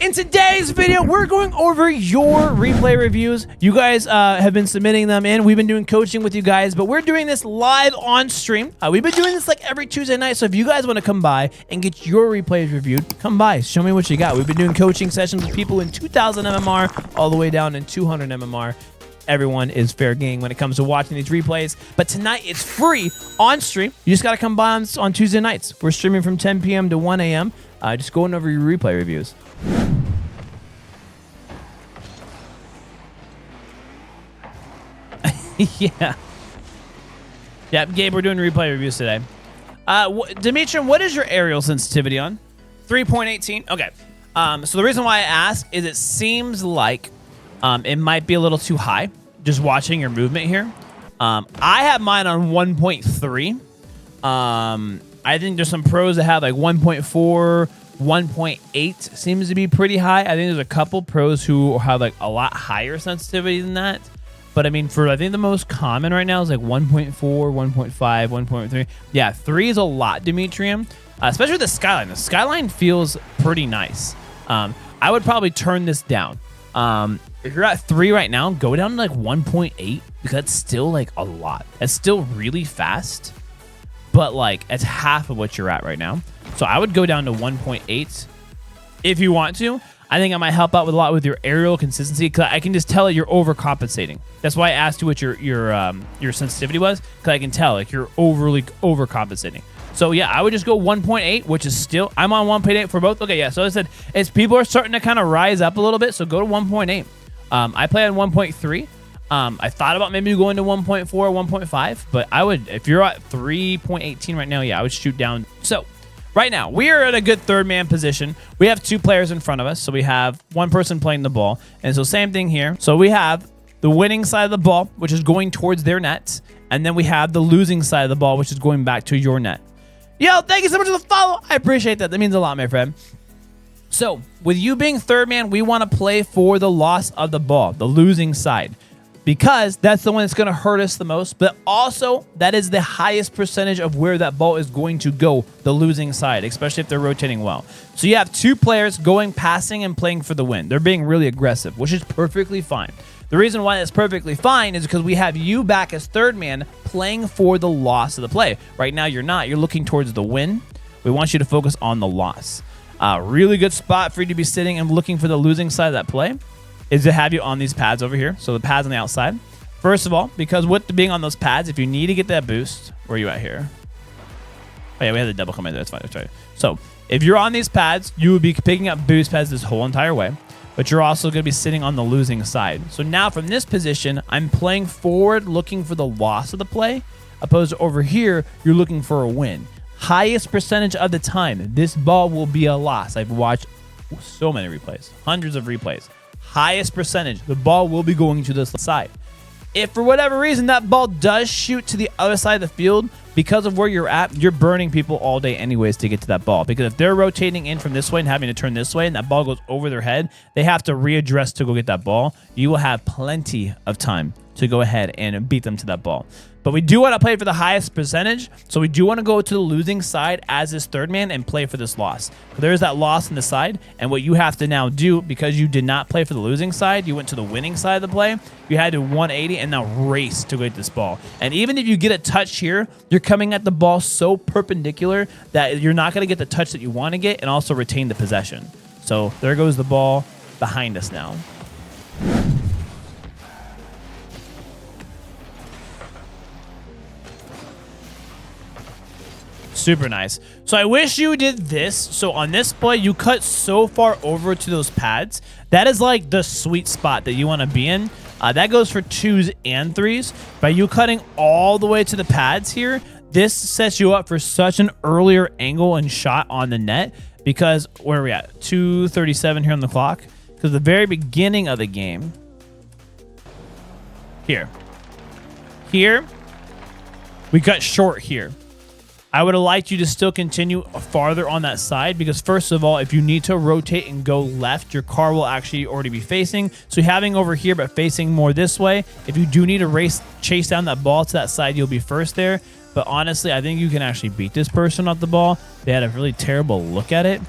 In today's video, we're going over your replay reviews. You guys have been submitting them in. We've been doing coaching with you guys, but we're doing this live on stream. We've been doing this like every Tuesday night, so if you guys want to come by and get your replays reviewed, come by. Show me what you got. We've been doing coaching sessions with people in 2,000 MMR all the way down in 200 MMR. Everyone is fair game when it comes to watching these replays. But tonight, it's free on stream. You just got to come by on Tuesday nights. We're streaming from 10 p.m. to 1 a.m. Just going over your replay reviews. Yeah. Gabe, we're doing replay reviews today. Demetrian, what is your aerial sensitivity on? 3.18. Okay. So the reason why I ask is it seems like it might be a little too high just watching your movement here. I have mine on 1.3. I think there's some pros that have like 1.4, 1.8 seems to be pretty high. I think there's a couple pros who have like a lot higher sensitivity than that. But I mean, I think the most common right now is like 1.4, 1.5, 1.3. Yeah, 3 is a lot, Demetrium. Especially the Skyline. The Skyline feels pretty nice. I would probably turn this down. If you're at 3 right now, go down to like 1.8 because that's still like a lot. That's still really fast, but like it's half of what you're at right now. So I would go down to 1.8 if you want to. I think I might help out with a lot with your aerial consistency because I can just tell that you're overcompensating. That's why I asked you what your sensitivity was, because I can tell like you're overly overcompensating. So yeah, I would just go 1.8, which is still, I'm on 1.8 for both. Okay, yeah. So I said as people are starting to kind of rise up a little bit, so go to 1.8. I play on 1.3. I thought about maybe going to 1.4, 1.5, but I would, if you're at 3.18 right now, yeah, I would shoot down. So right now, we are at a good third man position. We have 2 players in front of us, so we have one person playing the ball. And so same thing here. So we have the winning side of the ball, which is going towards their net. And then we have the losing side of the ball, which is going back to your net. Yo, thank you so much for the follow. I appreciate that. That means a lot, my friend. So with you being third man, we want to play for the loss of the ball, the losing side, because that's the one that's going to hurt us the most. But also, that is the highest percentage of where that ball is going to go, the losing side, especially if they're rotating well. So you have 2 players going, passing, and playing for the win. They're being really aggressive, which is perfectly fine. The reason why that's perfectly fine is because we have you back as third man playing for the loss of the play. Right now, you're not. You're looking towards the win. We want you to focus on the loss. Really good spot for you to be sitting and looking for the losing side of that play is to have you on these pads over here. So the pads on the outside. First of all, because with being on those pads, if you need to get that boost, where are you at here? Oh yeah, we had the double come in there. That's fine. That's right. So if you're on these pads, you would be picking up boost pads this whole entire way, but you're also going to be sitting on the losing side. So now from this position, I'm playing forward, looking for the loss of the play, opposed to over here, you're looking for a win. Highest percentage of the time, this ball will be a loss. I've watched so many replays, hundreds of replays. Highest percentage, the ball will be going to this side. If for whatever reason that ball does shoot to the other side of the field, because of where you're at, you're burning people all day anyways to get to that ball. Because if they're rotating in from this way and having to turn this way and that ball goes over their head, they have to readdress to go get that ball. You will have plenty of time to go ahead and beat them to that ball. But we do want to play for the highest percentage, so we do want to go to the losing side as this third man and play for this loss. So there's that loss on the side, and what you have to now do, because you did not play for the losing side, you went to the winning side of the play, you had to 180 and now race to get this ball. And even if you get a touch here, you're coming at the ball so perpendicular that you're not going to get the touch that you want to get and also retain the possession. So there goes the ball behind us now. Super nice. So I wish you did this. So on this play, you cut so far over to those pads. That is like the sweet spot that you want to be in. That goes for 2s and 3s. By you cutting all the way to the pads here, this sets you up for such an earlier angle and shot on the net. Because where are we at? 2:37 here on the clock. Because the very beginning of the game, here, we cut short here. I would have liked you to still continue farther on that side because, first of all, if you need to rotate and go left, your car will actually already be facing. So having over here but facing more this way, if you do need to chase down that ball to that side, you'll be first there. But honestly, I think you can actually beat this person off the ball. They had a really terrible look at it.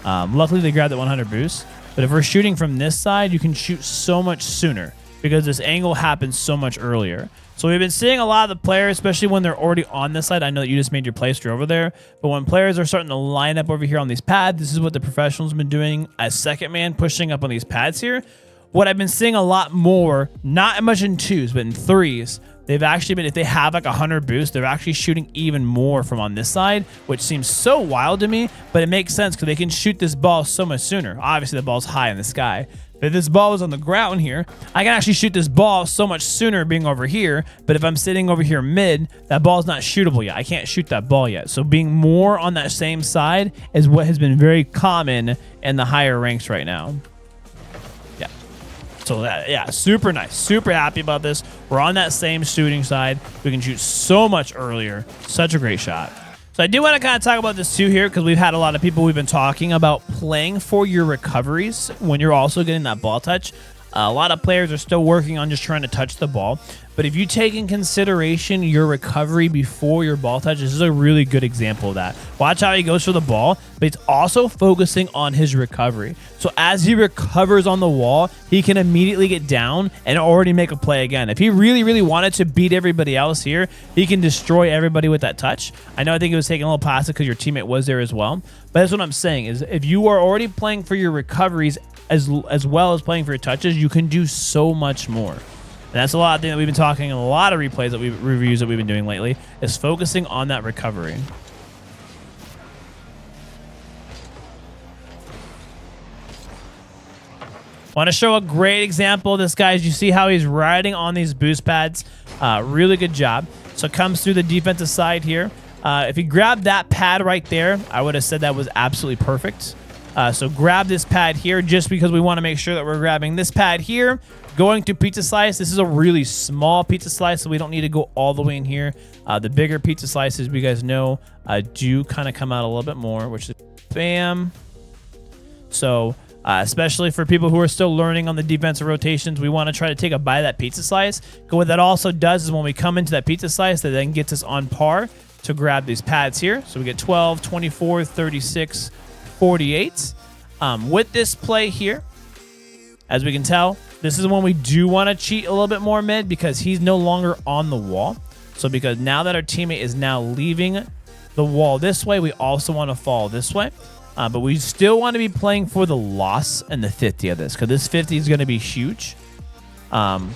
Luckily, they grabbed that 100 boost. But if we're shooting from this side, you can shoot so much sooner because this angle happens so much earlier. So we've been seeing a lot of the players, especially when they're already on this side. I know that you just made your playstore over there, but when players are starting to line up over here on these pads, this is what the professionals have been doing as second man, pushing up on these pads here. What I've been seeing a lot more, not much in 2s, but in 3s, they've actually been, if they have like 100 boost, they're actually shooting even more from on this side, which seems so wild to me, but it makes sense because they can shoot this ball so much sooner. Obviously, the ball's high in the sky. If this ball was on the ground here, I can actually shoot this ball so much sooner being over here. But if I'm sitting over here mid, that ball's not shootable yet. I can't shoot that ball yet. So being more on that same side is what has been very common in the higher ranks right now. Yeah. So that, yeah, super nice. Super happy about this. We're on that same shooting side. We can shoot so much earlier. Such a great shot. So I do want to kind of talk about this too here because we've had a lot of people we've been talking about playing for your recoveries when you're also getting that ball touch. A lot of players are still working on just trying to touch the ball. But if you take in consideration your recovery before your ball touch, this is a really good example of that. Watch how he goes for the ball, but he's also focusing on his recovery. So as he recovers on the wall, he can immediately get down and already make a play again. If he really, really wanted to beat everybody else here, he can destroy everybody with that touch. I know I think it was taking a little past it because your teammate was there as well. But that's what I'm saying is if you are already playing for your recoveries as well as playing for your touches, you can do so much more. And that's a lot of things that we've been talking in a lot of replays that reviews that we've been doing lately is focusing on that recovery. Want to show a great example of this, guys. You see how he's riding on these boost pads. Really good job. So comes through the defensive side here. If he grabbed that pad right there, I would have said that was absolutely perfect. So grab this pad here just because we want to make sure that we're grabbing this pad here. Going to pizza slice. This is a really small pizza slice, so we don't need to go all the way in here. The bigger pizza slices, you guys know, do kind of come out a little bit more, which is bam. So especially for people who are still learning on the defensive rotations, we want to try to take a bite of that pizza slice. What that also does is when we come into that pizza slice, that then gets us on par to grab these pads here. So we get 12, 24, 36, 48. With this play here, as we can tell, this is when we do want to cheat a little bit more mid because he's no longer on the wall. So because now that our teammate is now leaving the wall this way, we also want to fall this way. But we still want to be playing for the loss and the 50 of this because this 50 is going to be huge. And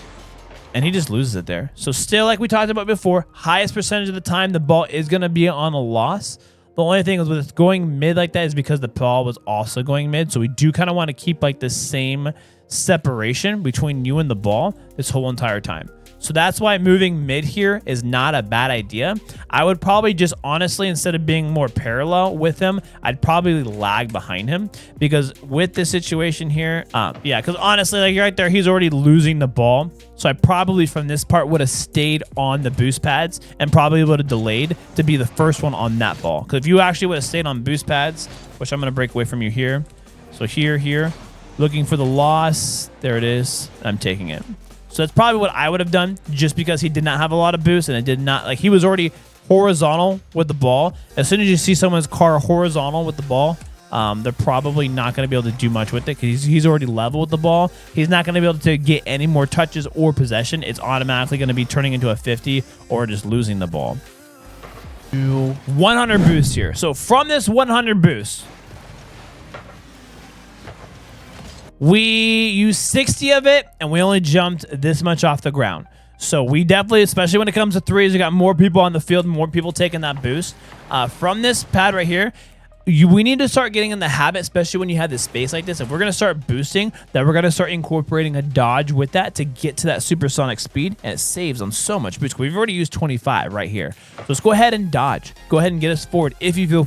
he just loses it there. So still, like we talked about before, highest percentage of the time the ball is going to be on a loss. The only thing is with it going mid like that is because the ball was also going mid. So we do kind of want to keep like the same separation between you and the ball this whole entire time. So that's why moving mid here is not a bad idea. I would probably just honestly, instead of being more parallel with him, I'd probably lag behind him because with this situation here, yeah, because honestly, like right there, he's already losing the ball. So I probably from this part would have stayed on the boost pads and probably would have delayed to be the first one on that ball. Because if you actually would have stayed on boost pads, which I'm going to break away from you here. So here, looking for the loss. There it is. I'm taking it. So that's probably what I would have done just because he did not have a lot of boost and it did not, like he was already horizontal with the ball. As soon as you see someone's car horizontal with the ball, they're probably not going to be able to do much with it because he's already level with the ball. He's not going to be able to get any more touches or possession. It's automatically going to be turning into a 50 or just losing the ball. 100 boost here. So from this 100 boost, we used 60 of it, and we only jumped this much off the ground. So we definitely, especially when it comes to threes, we got more people on the field, more people taking that boost. From this pad right here, we need to start getting in the habit, especially when you have this space like this. If we're going to start boosting, then we're going to start incorporating a dodge with that to get to that supersonic speed, and it saves on so much boost. We've already used 25 right here. So let's go ahead and dodge. Go ahead and get us forward if you feel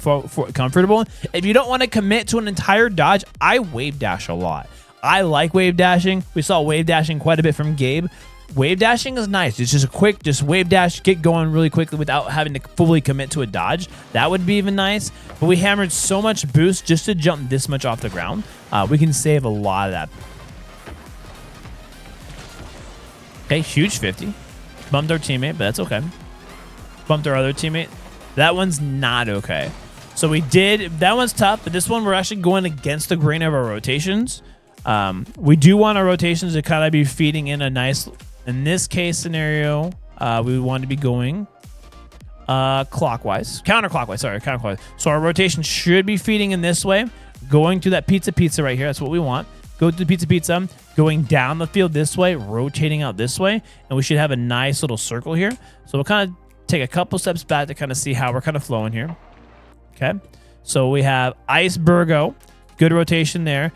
comfortable. If you don't want to commit to an entire dodge, I wave dash a lot. I like wave dashing. We saw wave dashing quite a bit from Gabe. Wave dashing is nice. It's just a quick, just wave dash, get going really quickly without having to fully commit to a dodge. That would be even nice. But we hammered so much boost just to jump this much off the ground. We can save a lot of that. Okay, huge 50. Bumped our teammate, but that's okay. Bumped our other teammate. That one's not okay. So we did, that one's tough, but this one we're actually going against the grain of our rotations. We do want our rotations to kind of be feeding in a nice, in this case scenario, we want to be going counterclockwise. So our rotation should be feeding in this way, going to that pizza right here. That's what we want. Go to the pizza, going down the field this way, rotating out this way, and we should have a nice little circle here. So we'll kind of take a couple steps back to kind of see how we're kind of flowing here. Okay. So we have Icebergo, good rotation there.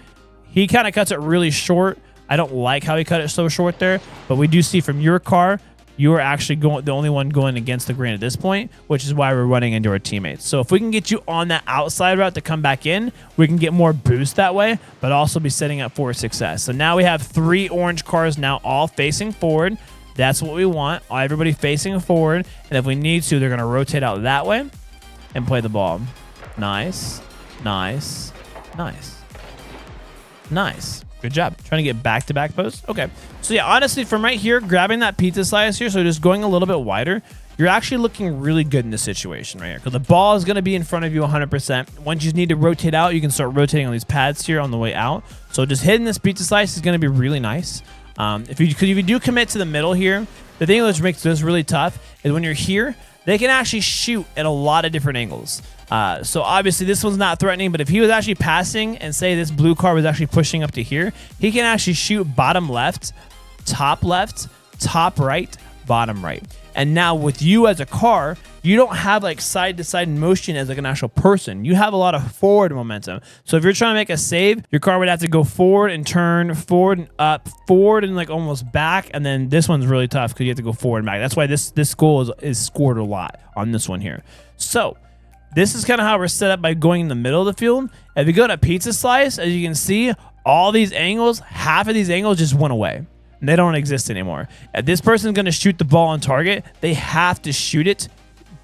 He kind of cuts it really short. I don't like how he cut it so short there, but we do see from your car, you are actually the only one going against the grain at this point, which is why we're running into our teammates. So if we can get you on that outside route to come back in, we can get more boost that way, but also be setting up for success. So now we have 3 orange cars now all facing forward. That's what we want. Everybody facing forward. And if we need to, they're going to rotate out that way and play the ball. Nice. Nice. Nice. Nice. Good job. Trying to get back-to-back posts. Okay. So yeah, honestly, from right here, grabbing that pizza slice here, so just going a little bit wider, you're actually looking really good in this situation right here. Because the ball is going to be in front of you 100%. Once you need to rotate out, you can start rotating on these pads here on the way out. So just hitting this pizza slice is going to be really nice. If you do commit to the middle here, the thing that makes this really tough is when you're here, they can actually shoot at a lot of different angles. So obviously this one's not threatening, but if he was actually passing and say this blue car was actually pushing up to here, he can actually shoot bottom left, top right, bottom right. And now with you as a car, you don't have like side to side motion as like an actual person. You have a lot of forward momentum. So if you're trying to make a save, your car would have to go forward and turn, forward and up, forward and like almost back. And then this one's really tough because you have to go forward and back. That's why this goal is scored a lot on this one here. So this is kind of how we're set up by going in the middle of the field. If you go to pizza slice, as you can see, all these angles, half of these angles just went away. They don't exist anymore. If this person's going to shoot the ball on target, they have to shoot it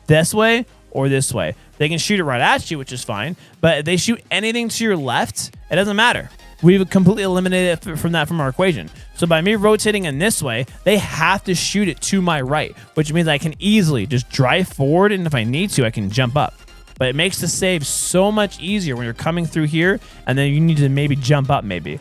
this way or this way. They can shoot it right at you, which is fine. But if they shoot anything to your left, it doesn't matter. We've completely eliminated it from our equation. So by me rotating in this way, they have to shoot it to my right, which means I can easily just drive forward. And if I need to, I can jump up. But it makes the save so much easier when you're coming through here and then you need to maybe jump up maybe.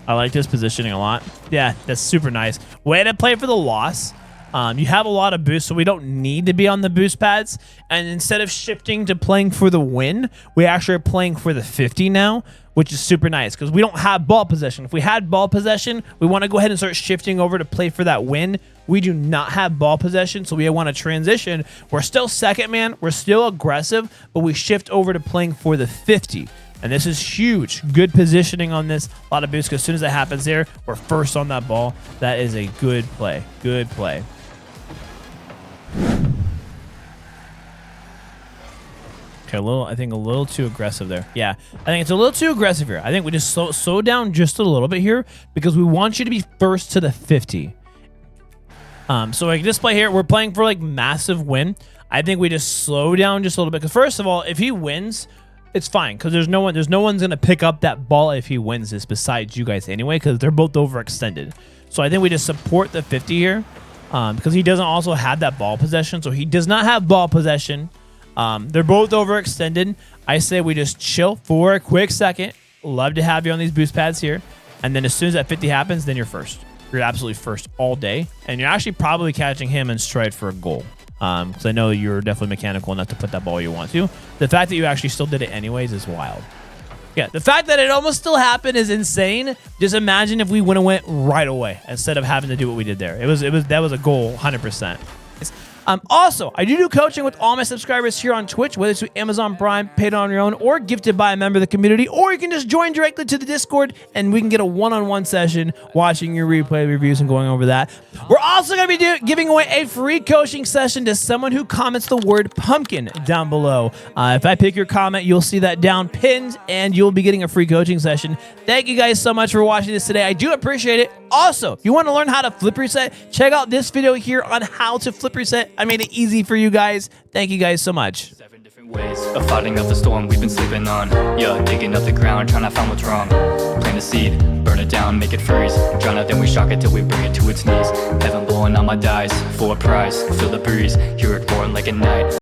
I like this positioning a lot. Yeah, that's super nice. Way to play for the loss. You have a lot of boost, so we don't need to be on the boost pads. And instead of shifting to playing for the win, we actually are playing for the 50 now, which is super nice because we don't have ball possession. If we had ball possession, we want to go ahead and start shifting over to play for that win. We do not have ball possession, so we want to transition. We're still second man. We're still aggressive, but we shift over to playing for the 50. And this is huge. Good positioning on this. A lot of boost because as soon as that happens there, we're first on that ball. That is a good play. Good play. Okay, I think a little too aggressive there. Yeah, I think it's a little too aggressive here. I think we just slow down just a little bit here because we want you to be first to the 50. So like this play here, we're playing for like massive win. I think we just slow down just a little bit because first of all, if he wins, it's fine because there's no one's gonna pick up that ball if he wins this besides you guys anyway because they're both overextended. So I think we just support the 50 here because he doesn't also have that ball possession. So he does not have ball possession. They're both overextended. I say we just chill for a quick second. Love to have you on these boost pads here. And then as soon as that 50 happens, then you're first. You're absolutely first all day. And you're actually probably catching him in stride for a goal. Because I know you're definitely mechanical enough to put that ball where you want to. The fact that you actually still did it anyways is wild. Yeah, the fact that it almost still happened is insane. Just imagine if we would have went right away instead of having to do what we did there. That was a goal, 100%. Also, I do coaching with all my subscribers here on Twitch, whether it's through Amazon Prime, paid on your own, or gifted by a member of the community, or you can just join directly to the Discord and we can get a one-on-one session watching your replay reviews and going over that. We're also going to be giving away a free coaching session to someone who comments the word pumpkin down below. If I pick your comment, you'll see that down pinned and you'll be getting a free coaching session. Thank you guys so much for watching this today. I do appreciate it. Also, if you want to learn how to flip reset, check out this video here on how to flip reset. I made it easy for you guys. Thank you guys so much. 7 different ways of fighting off the storm we've been sleeping on. Yeah, digging up the ground, trying to find what's wrong. Plant a seed, burn it down, make it freeze. Drown it, then we shock it till we bring it to its knees. Heaven blowing on my dice for a prize. Feel the breeze, hear it roaring like a night.